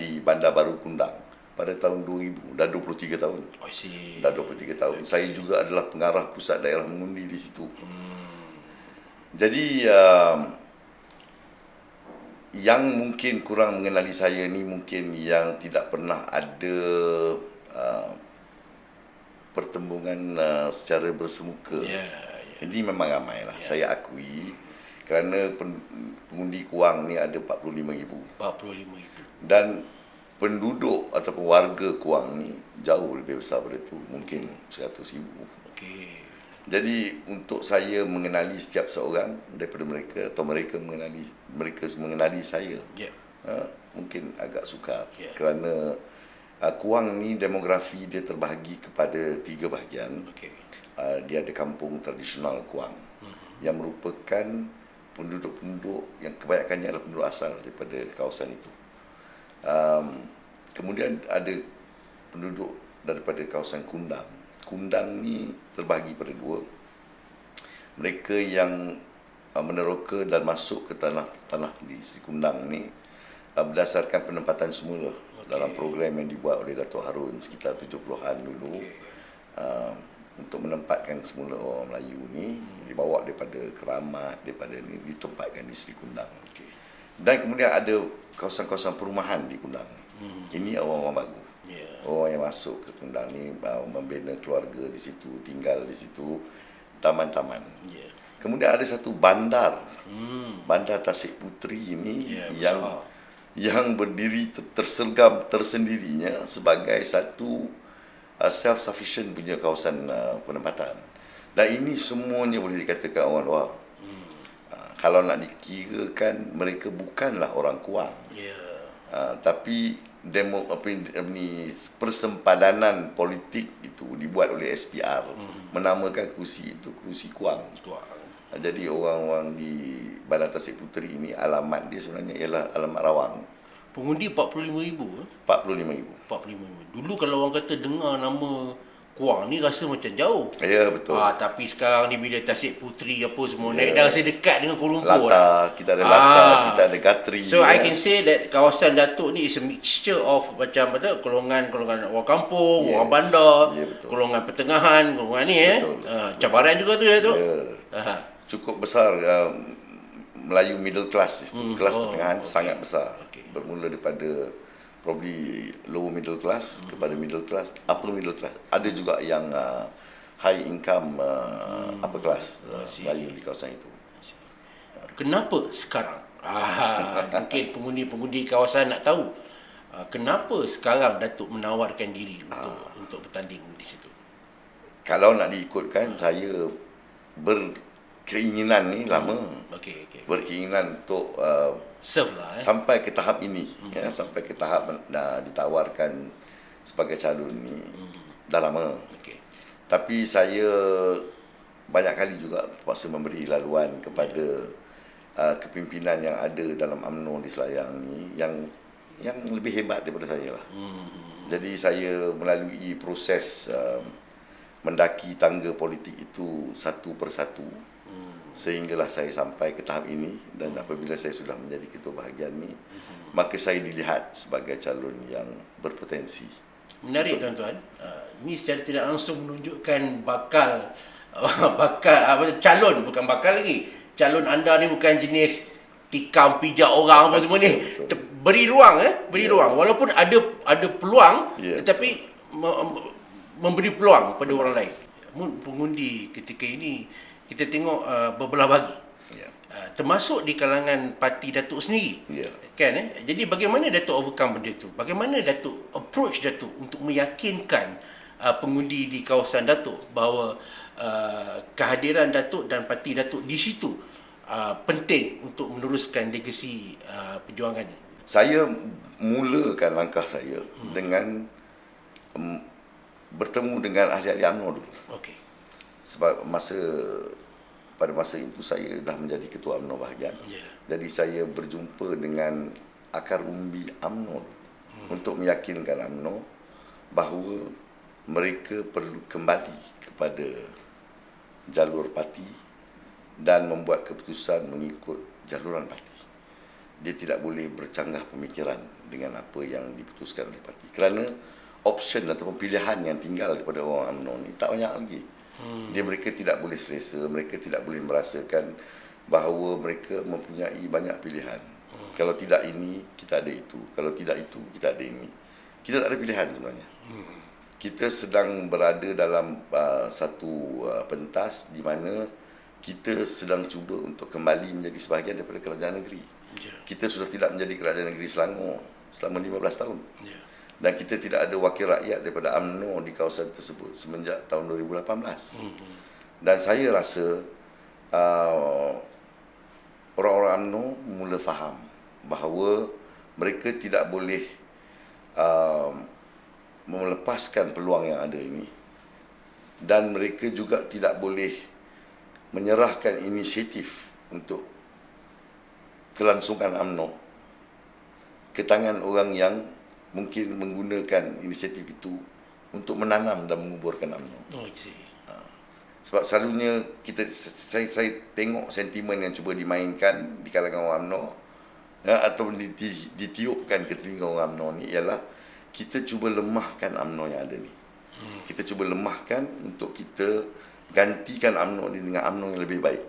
di Bandar Baru Kundang pada tahun 2000, dah 23 tahun. I see. Dah 23 tahun. Saya juga adalah pengarah pusat daerah mengundi di situ. Jadi yang mungkin kurang mengenali saya ni mungkin yang tidak pernah ada pertembungan secara bersemuka. Ini memang ramai lah. Saya akui kerana pengundi Kuang ni ada 45,000. 45,000. Dan penduduk ataupun warga Kuang ni jauh lebih besar daripada itu, mungkin 100,000. Okey. Jadi untuk saya mengenali setiap seorang daripada mereka atau mereka mengenali saya, mungkin agak sukar kerana Kuang ni demografi dia terbahagi kepada 3 bahagian. Dia ada kampung tradisional Kuang yang merupakan penduduk-penduduk yang kebanyakannya adalah penduduk asal daripada kawasan itu. Kemudian ada penduduk daripada kawasan Kundang. Kundang ni terbahagi pada 2. Mereka yang meneroka dan masuk ke tanah di Kundang ni berdasarkan penempatan semula dalam program yang dibuat oleh Datuk Harun sekitar 70-an dulu. Untuk menempatkan semula orang Melayu ni, dibawa daripada Keramat, daripada ni ditempatkan di Seri Kundang. Dan kemudian ada kawasan-kawasan perumahan di Kundang ni. Ini orang-orang baru. Orang yang masuk ke Kundang ni membina keluarga di situ, tinggal di situ, taman-taman. Kemudian ada satu bandar, Bandar Tasik Puteri ini yang berdiri tersergam tersendirinya sebagai satu self-sufficient punya kawasan penempatan. Dan ini semuanya boleh dikatakan orang luar. Kalau nak dikirakan, mereka bukanlah orang Kuang. Tapi persempadanan politik itu dibuat oleh SPR, menamakan kerusi itu kerusi Kuang. Jadi orang-orang di Bandar Tasik Puteri ini alamat dia sebenarnya ialah alamat Rawang. Pengundi 45,000. 45,000. 45,000. Dulu kalau orang kata dengar nama Kuang ni rasa macam jauh. Ya, betul. Tapi sekarang ni bila Tasik Puteri apa semua naik, dah rasa dekat dengan Kuala Lumpur. Kita ada Lata, kita ada Gatri. So I can say that kawasan Datuk ni is a mixture of macam golongan orang kampung, orang bandar, golongan pertengahan, golongan ni cabaran juga tu tu. Cukup besar Melayu middle class itu, kelas pertengahan sangat besar. Bermula daripada probably lower middle class kepada middle class, upper middle class. Ada juga yang high income upper class Melayu di kawasan itu. Kenapa sekarang? Mungkin pengundi-pengundi kawasan nak tahu. Kenapa sekarang Datuk menawarkan diri untuk bertanding di situ? Kalau nak diikutkan, saya berkeinginan ni lama. Berkeinginan untuk serve lah, sampai ke tahap ini, sampai ke tahap ditawarkan sebagai calon ni dah lama. Tapi saya banyak kali juga terpaksa memberi laluan kepada kepimpinan yang ada dalam UMNO di Selayang ni yang lebih hebat daripada saya lah. Jadi saya melalui proses mendaki tangga politik itu satu persatu. sehinggalah saya sampai ke tahap ini, dan apabila saya sudah menjadi ketua bahagian ni, maka saya dilihat sebagai calon yang berpotensi. Menarik tuan-tuan. Ini secara tidak langsung menunjukkan bakal calon, bukan bakal lagi. Calon anda ni bukan jenis tikam pijak orang apa semua ni. Betul. Beri ruang beri ruang. Walaupun ada peluang, tetapi memberi peluang pada orang lain. Pengundi ketika ini kita tengok berbelah bagi. Termasuk di kalangan parti Datuk sendiri. Kan Jadi bagaimana Datuk overcome benda tu? Bagaimana Datuk approach Datuk untuk meyakinkan pengundi di kawasan Datuk bahawa kehadiran Datuk dan parti Datuk di situ penting untuk meneruskan legasi perjuangan ini? Saya mulakan langkah saya dengan bertemu dengan ahli-ahli UMNO dulu. Okey. Sebab pada masa itu saya dah menjadi ketua UMNO bahagian. Jadi saya berjumpa dengan akar umbi UMNO untuk meyakinkan UMNO bahawa mereka perlu kembali kepada jalur parti dan membuat keputusan mengikut jaluran parti. Dia tidak boleh bercanggah pemikiran dengan apa yang diputuskan oleh parti. Kerana option ataupun pilihan yang tinggal daripada orang UMNO ni tak banyak lagi. Mereka tidak boleh selesa, mereka tidak boleh merasakan bahawa mereka mempunyai banyak pilihan. Kalau tidak ini, kita ada itu. Kalau tidak itu, kita ada ini. Kita tak ada pilihan sebenarnya. Kita sedang berada dalam satu pentas di mana kita sedang cuba untuk kembali menjadi sebahagian daripada kerajaan negeri. Kita sudah tidak menjadi kerajaan negeri Selangor selama 15 tahun. Dan kita tidak ada wakil rakyat daripada UMNO di kawasan tersebut semenjak tahun 2018. Dan saya rasa orang-orang UMNO mula faham bahawa mereka tidak boleh melepaskan peluang yang ada ini, dan mereka juga tidak boleh menyerahkan inisiatif untuk kelangsungan UMNO ke tangan orang yang mungkin menggunakan inisiatif itu untuk menanam dan menguburkan UMNO. Sebab selalunya saya tengok sentimen yang cuba dimainkan di kalangan orang UMNO atau ditiupkan ke telinga orang UMNO ni ialah kita cuba lemahkan UMNO yang ada ni. Kita cuba lemahkan untuk kita gantikan UMNO ni dengan UMNO yang lebih baik.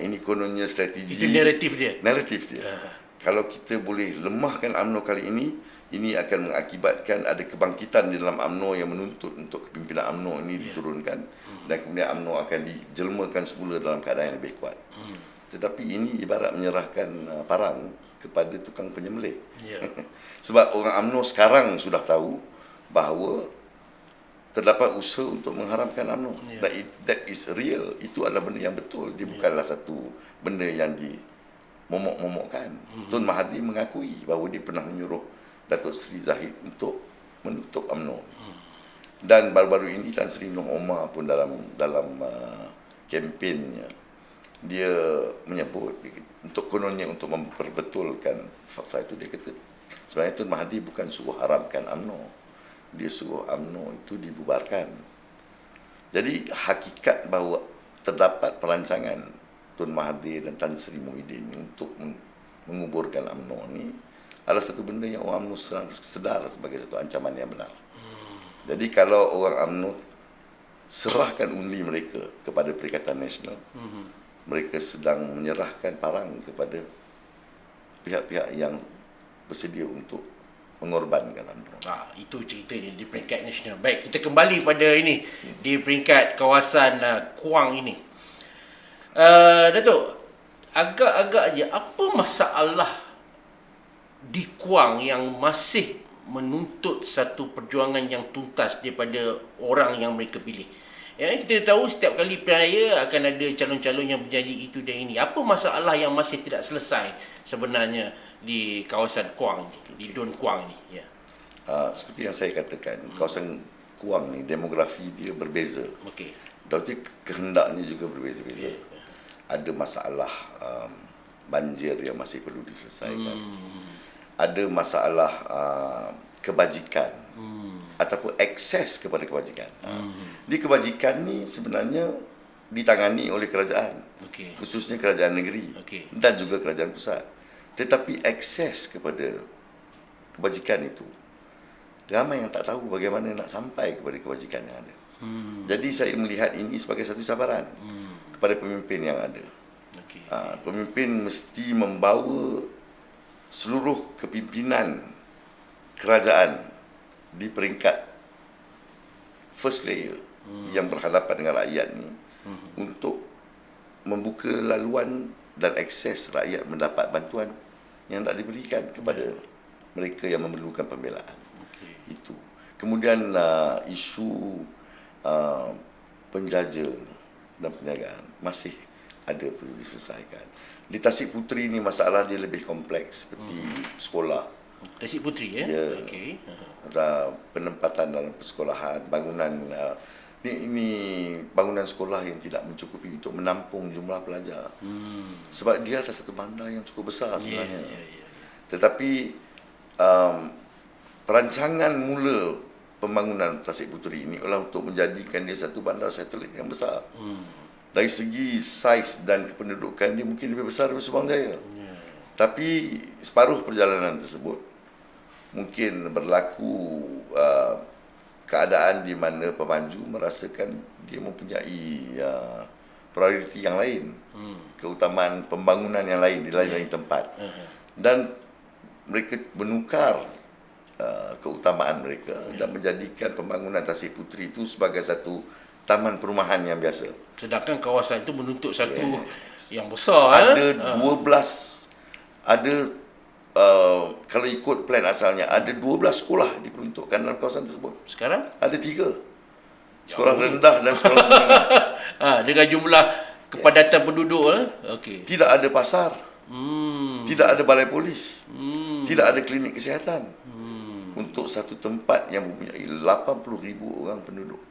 Ini kononnya strategi. Itu naratif dia. Kalau kita boleh lemahkan UMNO kali ini akan mengakibatkan ada kebangkitan di dalam UMNO yang menuntut untuk kepimpinan UMNO ini diturunkan, dan kemudian UMNO akan dijelmakan semula dalam keadaan yang lebih kuat. Tetapi ini ibarat menyerahkan parang kepada tukang penyembelih. Sebab orang UMNO sekarang sudah tahu bahawa terdapat usaha untuk mengharamkan UMNO. That is real. Itu adalah benda yang betul. Dia bukanlah satu benda yang dimomok-momokkan. Tun Mahathir mengakui bahawa dia pernah menyuruh Datuk Seri Zahid untuk menutup UMNO. Dan baru-baru ini Tan Sri Noh Omar pun dalam kempennya dia menyebut untuk kononnya untuk memperbetulkan fakta itu, dia kata sebenarnya Tun Mahathir bukan suruh haramkan UMNO, dia suruh UMNO itu dibubarkan. Jadi hakikat bahawa terdapat perancangan Tun Mahathir dan Tan Sri Muhyiddin untuk menguburkan UMNO ni adalah satu benda yang orang UMNO sedar sebagai satu ancaman yang benar. Jadi kalau orang UMNO serahkan undi mereka kepada Perikatan Nasional, mereka sedang menyerahkan parang kepada pihak-pihak yang bersedia untuk mengorbankan UMNO. Itu ceritanya di peringkat nasional. Baik, kita kembali pada ini di peringkat kawasan Kuang ini. Datuk, agak-agak je apa masalah di Kuang yang masih menuntut satu perjuangan yang tuntas daripada orang yang mereka pilih? Kita tahu setiap kali pilihan raya akan ada calon-calon yang berjanji itu dan ini. Apa masalah yang masih tidak selesai sebenarnya di kawasan Kuang ini, di Dun Kuang ini? Seperti yang saya katakan, kawasan Kuang ni demografi dia berbeza. Berarti kehendaknya juga berbeza-beza. Ada masalah banjir yang masih perlu diselesaikan. Ada masalah kebajikan ataupun akses kepada kebajikan. Di kebajikan ni sebenarnya ditangani oleh kerajaan, Okey. khususnya kerajaan negeri Okey. dan juga kerajaan pusat. Tetapi akses kepada kebajikan itu, ramai yang tak tahu bagaimana nak sampai kepada kebajikan yang ada. Jadi saya melihat ini sebagai satu cabaran kepada pemimpin yang ada. Okey. Pemimpin mesti membawa seluruh kepimpinan kerajaan di peringkat first layer yang berhadapan dengan rakyat ni untuk membuka laluan dan akses rakyat mendapat bantuan yang tak diberikan kepada mereka yang memerlukan pembelaan. Itu. Kemudian isu penjaja dan penjagaan masih ada perlu diselesaikan. Di Tasik Puteri ni masalah dia lebih kompleks seperti sekolah. Tasik Puteri Ya. Okey. Penempatan dalam persekolahan, bangunan ini bangunan sekolah yang tidak mencukupi untuk menampung jumlah pelajar. Sebab dia adalah satu bandar yang cukup besar sebenarnya. Tetapi perancangan mula pembangunan Tasik Puteri ini adalah untuk menjadikan dia satu bandar satelit yang besar. Dari segi saiz dan kependudukan dia mungkin lebih besar daripada Subang Jaya. Tapi separuh perjalanan tersebut mungkin berlaku keadaan di mana pemaju merasakan dia mempunyai prioriti yang lain, keutamaan pembangunan yang lain di lain-lain tempat, dan mereka menukar keutamaan mereka dan menjadikan pembangunan Tasik Puteri itu sebagai satu taman perumahan yang biasa. Sedangkan kawasan itu menuntut satu yang besar. Ada 12, ada kalau ikut plan asalnya ada 12 sekolah diperuntukkan dalam kawasan tersebut. Sekarang Ada 3. Sekolah rendah dan sekolah menengah. dengan jumlah kepadatan penduduk okey. Tidak ada pasar. Tidak ada balai polis. Tidak ada klinik kesihatan. Untuk satu tempat yang mempunyai 80,000 orang penduduk.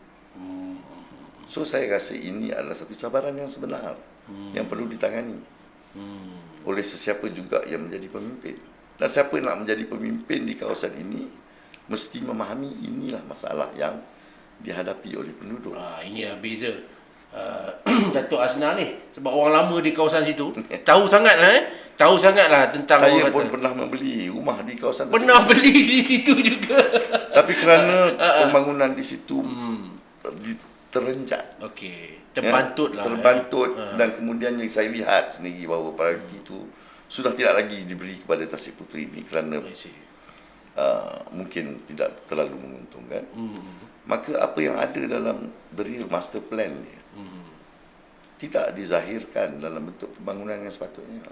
So saya rasa ini adalah satu cabaran yang sebenar yang perlu ditangani oleh sesiapa juga yang menjadi pemimpin. Dan siapa nak menjadi pemimpin di kawasan ini mesti memahami inilah masalah yang dihadapi oleh penduduk. Inilah beza Datuk Hasnal ni, sebab orang lama di kawasan situ tahu sangatlah tentang Saya orang pun kata. pernah membeli rumah di kawasan Pernah tersebut. beli di situ juga. Tapi kerana pembangunan di situ terenjak. Okey, terbantut lah. Terbantut dan kemudian yang saya lihat sendiri bahawa prioriti itu sudah tidak lagi diberi kepada Tasik Puteri ini kerana mungkin tidak terlalu menguntungkan. Maka apa yang ada dalam the real master plan ni tidak dizahirkan dalam bentuk pembangunan yang sepatutnya.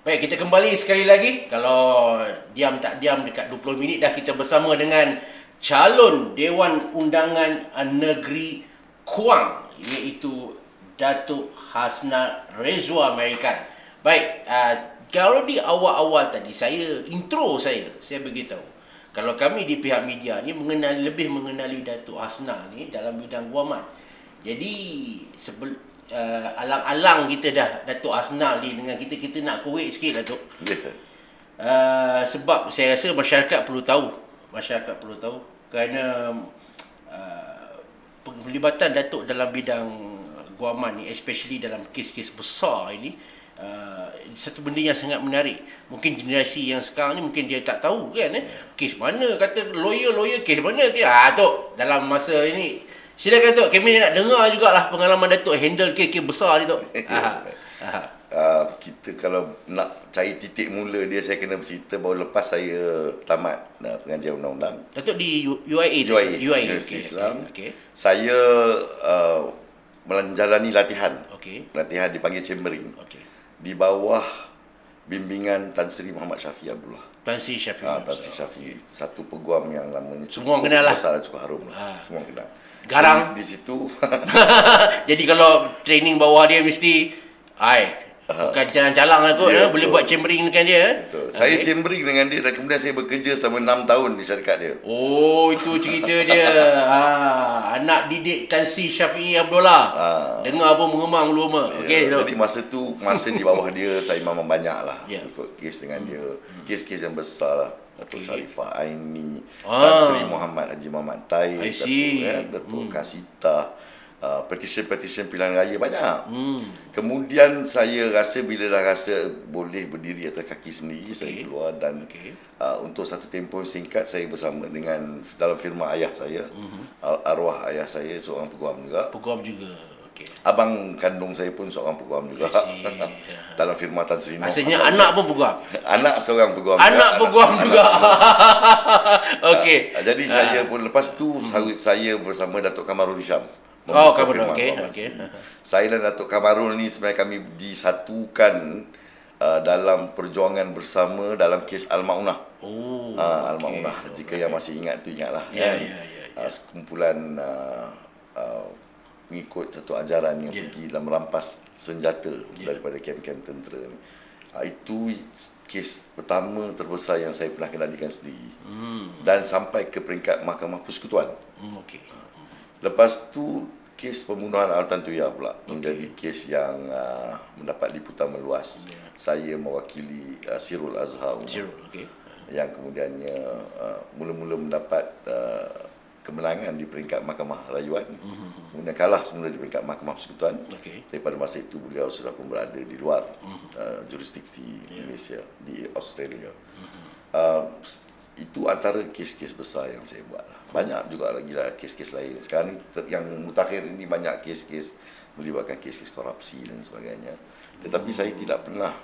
Baik, kita kembali sekali lagi. Kalau diam tak diam dekat 20 minit dah kita bersama dengan calon Dewan Undangan Negeri Kuang, iaitu Datuk Hasnal Rezwa American. Baik, kalau di awal-awal tadi intro saya beritahu kalau kami di pihak media ni lebih mengenali Datuk Hasnal ni dalam bidang guaman. Jadi alang-alang kita dah Datuk Hasnal ni dengan kita nak korek sikit Datuk. Sebab saya rasa masyarakat perlu tahu kerana penglibatan Datuk dalam bidang guaman ni, especially dalam kes-kes besar ini, satu benda yang sangat menarik. Mungkin generasi yang sekarang ni mungkin dia tak tahu kan, kes mana, kata lawyer kes mana Tok dalam masa ini. Silakan Tok, kami nak dengar jugalah pengalaman Datuk handle kes-kes besar ni Tok. kita kalau nak cari titik mula dia, saya kena bercerita bahawa lepas saya tamat pengajian undang-undang Datuk di UIA Universiti Islam, okey. saya menjalani latihan. Okey. Latihan dipanggil chambering Okey. di bawah bimbingan Tan Sri Muhammad Syafiee Abdullah. Tan Sri Syafiee. Tan Sri Syafiee, satu peguam yang lamanya Semua orang kenal lah. besar dan cukup harum lah. Semua orang kenal. Garang. Di situ Jadi kalau training bawah dia mesti bukan jalan-jalan lah kot, Ya, boleh betul. buat chambering dengan dia. betul. Saya chambering dengan dia dan kemudian saya bekerja selama 6 tahun di syarikat dia. Oh, itu cerita dia. Anak didik Tan Sri Syafiee Abdullah. Dengar apa mengemang lama. Okey, Ya, jadi masa tu, masa di bawah dia saya memang banyak lah Ya. ikut kes dengan dia. Kes-kes yang besar lah. Datuk Okey. Sharifah Aini, Tan Sri Muhammad Haji Muhammad Taib, I see. Datuk Kasita, petition-petition pilihan raya banyak. Kemudian saya rasa bila dah rasa boleh berdiri atas kaki sendiri, saya keluar dan untuk satu tempoh singkat saya bersama dengan dalam firma ayah saya, arwah ayah saya seorang peguam juga. Peguam juga. Okey. Abang kandung saya pun seorang peguam juga I see. dalam firma Tan Sri Noh. Maksudnya anak pun peguam. Anak seorang peguam Anak peguam juga. Okey. Jadi saya pun lepas tu saya bersama Datuk Kamarul Hisham. Oh, membuka Kamarul, firma okey, Peguam okey. sendiri. Saya dan Datuk Kamarul ni sebenarnya kami disatukan dalam perjuangan bersama dalam kes Al-Maunah. Oh. Al-Maunah. Jika yang masih ingat tu ingatlah. Ya, kan? ya. Sekumpulan pengikut satu ajaran yang pergi dalam merampas senjata daripada kem-kem tentera ni. Itu kes pertama terbesar yang saya pernah kendalikan sendiri. Dan sampai ke peringkat Mahkamah Persekutuan. Okey. Lepas tu kes pembunuhan Al-Tan Tuya pula menjadi kes yang mendapat liputan meluas. Saya mewakili Sirul Azhar Okey. yang kemudiannya mula-mula mendapat kemenangan di peringkat Mahkamah Rayuan. Kemudian kalah semula di peringkat Mahkamah Persekutuan. Okey. Tapi pada masa itu beliau sudah pun berada di luar jurisdiksi Malaysia, di Australia. Itu antara kes-kes besar yang saya buat. Banyak juga lagi lah kes-kes lain. Sekarang ni yang mutakhir ini banyak kes-kes melibatkan kes-kes korupsi dan sebagainya. Tetapi saya tidak pernah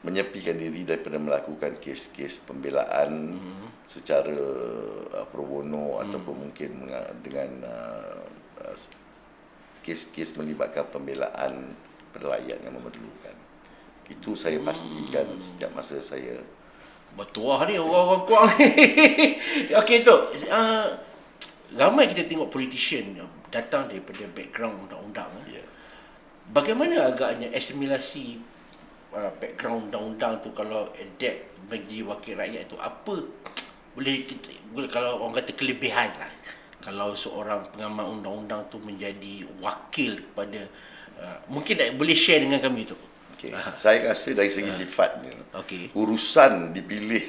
menyepikan diri daripada melakukan kes-kes pembelaan secara pro bono ataupun mungkin dengan kes-kes melibatkan pembelaan pada rakyat yang memerlukan. Itu saya pastikan setiap masa saya. Bertuah ni orang-orang kuang ni. Okey tu. Ramai kita tengok politician yang datang daripada background undang-undang. Ya. Bagaimana agaknya asimilasi background undang-undang tu kalau adapt bagi wakil rakyat tu, apa boleh kalau orang kata kelebihan lah kalau seorang pengamat undang-undang tu menjadi wakil kepada mungkin tak boleh share dengan kami tu. Okay. Saya rasa dari segi sifatnya, Okey. urusan dipilih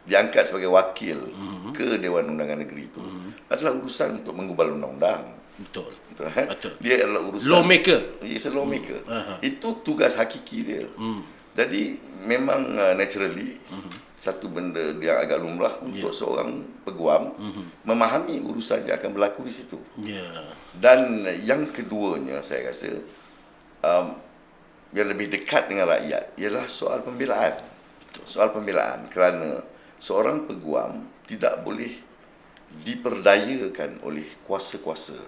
diangkat sebagai wakil ke Dewan Undangan Negeri itu adalah urusan untuk mengubah undang-undang. Betul. Betul. Dia adalah urusan Lawmaker. He's a lawmaker. Itu tugas hakiki dia. Jadi memang naturally satu benda yang agak lumrah untuk seorang peguam memahami urusan yang akan berlaku di situ. Dan yang keduanya saya rasa yang lebih dekat dengan rakyat ialah soal pembelaan. Soal pembelaan kerana seorang peguam tidak boleh diperdayakan oleh kuasa-kuasa,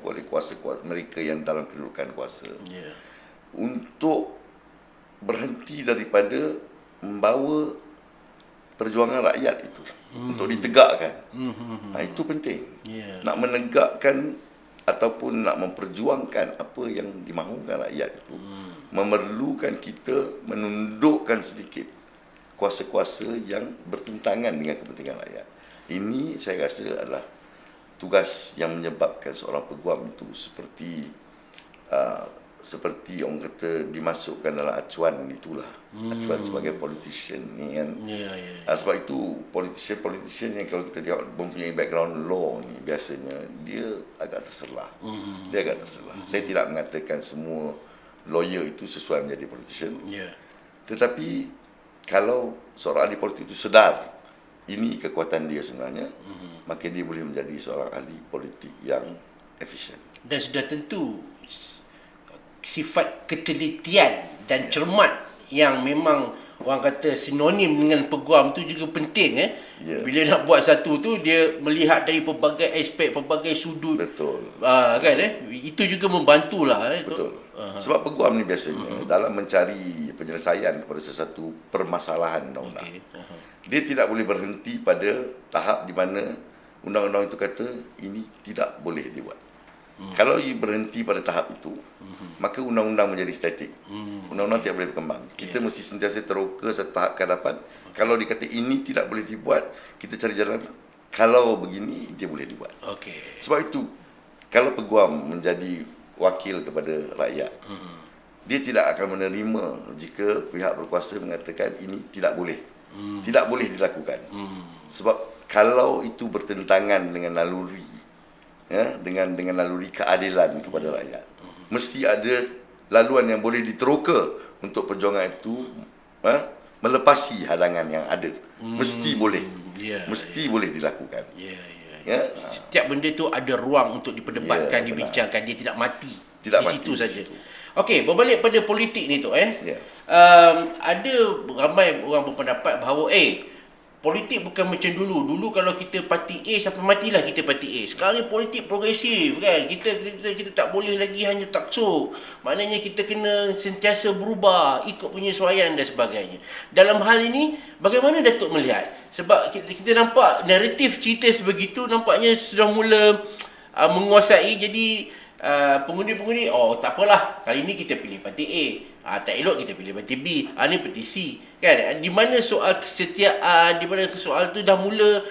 oleh kuasa-kuasa mereka yang dalam kedudukan kuasa untuk berhenti daripada membawa perjuangan rakyat itu untuk ditegakkan. Itu penting. Nak menegakkan ataupun nak memperjuangkan apa yang dimahukan rakyat itu memerlukan kita menundukkan sedikit kuasa-kuasa yang bertentangan dengan kepentingan rakyat. Ini saya rasa adalah tugas yang menyebabkan seorang peguam itu seperti orang kata dimasukkan dalam acuan itulah. Acuan sebagai politician ni kan. Sebab itu politician yang kalau kita tengok mempunyai background law ni biasanya dia agak terselah. Dia agak terselah. Saya tidak mengatakan semua lawyer itu sesuai menjadi politician. Tetapi kalau seorang ahli politik itu sedar ini kekuatan dia sebenarnya, maka dia boleh menjadi seorang ahli politik yang efisien. Dan sudah tentu sifat ketelitian dan cermat yang memang orang kata sinonim dengan peguam tu juga penting Ya. Bila nak buat satu tu dia melihat dari pelbagai aspek, pelbagai sudut. Betul. Kan itu juga membantulah Betul. Sebab peguam ni biasanya dalam mencari penyelesaian kepada sesuatu permasalahan undang-undang. Okey. Dia tidak boleh berhenti pada tahap di mana undang-undang itu kata ini tidak boleh dibuat. Kalau you berhenti pada tahap itu, maka undang-undang menjadi statik. Undang-undang tidak boleh berkembang. Kita mesti sentiasa teroka satu tahap ke hadapan. Kalau dikata ini tidak boleh dibuat, kita cari jalan. Kalau begini, dia boleh dibuat. Okey. Sebab itu, kalau peguam menjadi wakil kepada rakyat, dia tidak akan menerima jika pihak berkuasa mengatakan ini tidak boleh. Tidak boleh dilakukan. Sebab kalau itu bertentangan dengan naluri, dengan naluri keadilan kepada rakyat, mesti ada laluan yang boleh diteroka untuk perjuangan itu melepasi halangan yang ada. Mesti boleh. Mesti boleh dilakukan. Setiap benda tu ada ruang untuk diperdebatkan, Ya, dibincangkan. Dia tidak mati Tidak di mati situ di saja. situ. Okey, berbalik pada politik ni tu Ya. ada ramai orang berpendapat bahawa politik bukan macam dulu. Dulu kalau kita parti A sampai matilah kita parti A. Sekarang ni politik progresif kan. Kita tak boleh lagi hanya taksub. Maknanya kita kena sentiasa berubah, ikut penyesuaian dan sebagainya. Dalam hal ini bagaimana Datuk melihat? Sebab kita nampak naratif cerita sebegitu nampaknya sudah mula menguasai. Jadi pengundi-pengundi, tak apalah, kali ni kita pilih parti A. Tak elok kita pilih parti B. Ni parti C. Kan? Di mana soal kesetiaan, di mana soal tu dah mula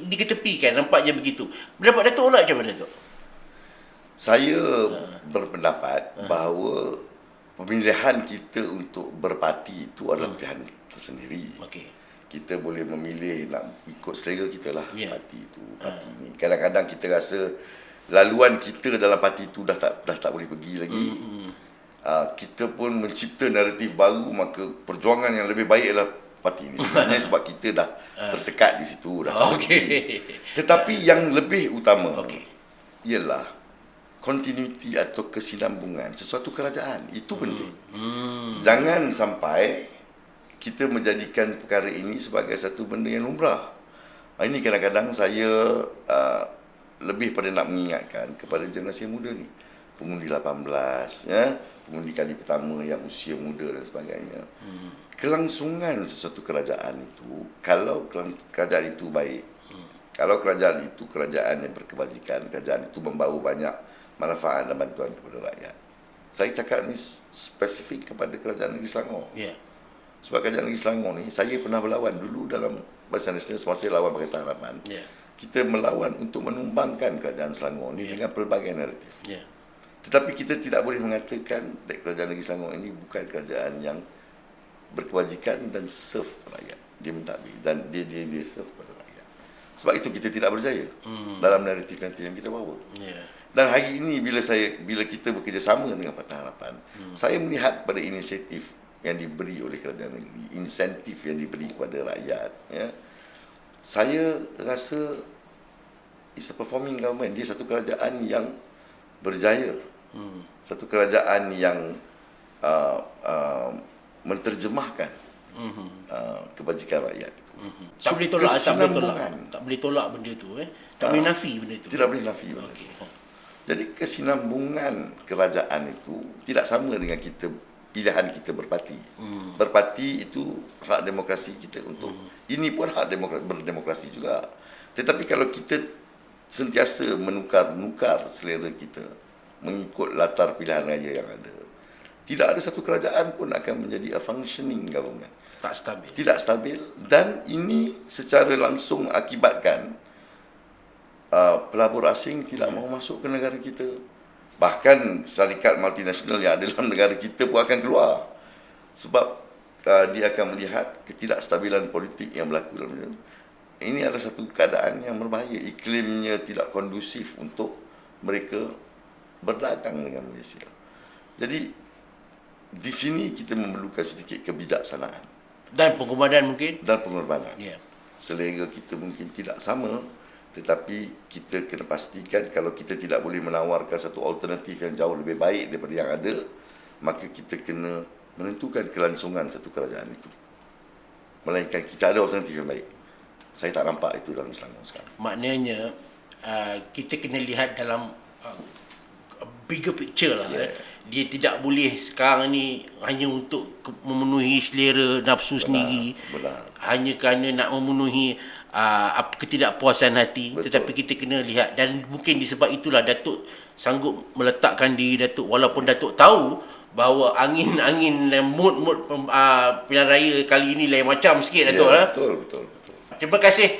diketepikan. Nampaknya begitu. Pendapat Datuk nak macam mana, Datuk? Saya berpendapat bahawa pemilihan kita untuk berparti itu adalah pilihan tersendiri. Okey. Kita boleh memilih nak ikut selera kita lah parti itu, parti ni. Kadang-kadang kita rasa laluan kita dalam parti itu dah tak boleh pergi lagi. Kita pun mencipta naratif baru, maka perjuangan yang lebih baik adalah parti ini. Sebenarnya sebab kita dah tersekat di situ dah. Okey. Tetapi yang lebih utama ialah continuity atau kesinambungan sesuatu kerajaan. Itu penting. Jangan sampai kita menjadikan perkara ini sebagai satu benda yang lumrah. Ini kadang-kadang saya lebih pada nak mengingatkan kepada generasi muda ni. Pengundi 18, pengundi kali pertama yang usia muda dan sebagainya. Kelangsungan sesuatu kerajaan itu, kalau kerajaan itu baik, kalau kerajaan itu kerajaan yang berkebajikan, kerajaan itu membawa banyak manfaat dan bantuan kepada rakyat. Saya cakap ni spesifik kepada kerajaan negeri Selangor. Sebab kerajaan negeri Selangor ni, saya pernah berlawan dulu dalam Barisan Nasional semasa lawan Pakatan Harapan. Kita melawan untuk menumbangkan kerajaan Selangor ni dengan pelbagai naratif. Tetapi kita tidak boleh mengatakan kerajaan negeri Selangor ini bukan kerajaan yang berkebajikan dan serve rakyat. Dia mentadbir dan dia serve pada rakyat. Sebab itu kita tidak berjaya dalam naratif yang kita bawa. Dan hari ini bila kita bekerjasama dengan Pakatan Harapan, saya melihat pada inisiatif yang diberi oleh kerajaan negeri, insentif yang diberi kepada rakyat, saya rasa it's a performing government. Dia satu kerajaan yang berjaya. Satu kerajaan yang menterjemahkan kebajikan rakyat. Tak boleh tolak, tak boleh tolak benda tu, tak boleh nafi benda tu. Tidak boleh nafi benda tu. Jadi kesinambungan kerajaan itu tidak sama dengan pilihan kita berparti. Berparti itu hak demokrasi kita untuk ini pun hak berdemokrasi juga. Tetapi kalau kita sentiasa menukar-nukar selera kita mengikut latar pilihan raya yang ada, tidak ada satu kerajaan pun akan menjadi a functioning government. Tak stabil. Tidak stabil, dan ini secara langsung akibatkan pelabur asing tidak mahu masuk ke negara kita. Bahkan syarikat multinasional yang ada dalam negara kita pun akan keluar. Sebab dia akan melihat ketidakstabilan politik yang berlaku dalam negara. Ini adalah satu keadaan yang berbahaya. Iklimnya tidak kondusif untuk mereka berdagang dengan Malaysia. Jadi di sini kita memerlukan sedikit kebijaksanaan dan pengorbanan mungkin. Dan pengorbanan. Selera kita mungkin tidak sama, Tetapi kita kena pastikan kalau kita tidak boleh menawarkan satu alternatif yang jauh lebih baik daripada yang ada, maka kita kena menentukan kelangsungan satu kerajaan itu. Melainkan kita ada alternatif yang baik. Saya tak nampak itu dalam Selangor sekarang. Maknanya kita kena lihat dalam bigger picture lah. Dia tidak boleh sekarang ni hanya untuk memenuhi selera nafsu sendiri. Benar. Hanya kerana nak memenuhi ketidakpuasan hati. Betul. Tetapi kita kena lihat, dan mungkin disebab itulah Datuk sanggup meletakkan diri Datuk, walaupun Datuk tahu bahawa angin-angin dan mood pilihan raya kali ini lain macam sikit Datuk lah. Betul. Terima kasih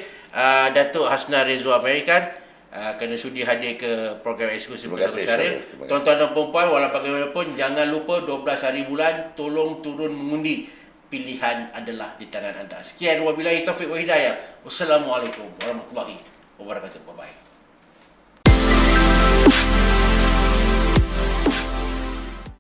Datuk Hasna Rezo American kerana sudi hadir ke program eksklusif Terima kasih, Syaril. Syaril. Terima kasih. Tuan-tuan dan puan-puan, walaupun bagaimanapun, jangan lupa 12 hari bulan tolong turun mengundi. Pilihan adalah di tangan anda. Sekian, wabillahi taufiq wa hidayah. Wassalamualaikum warahmatullahi wabarakatuh. Bye-bye.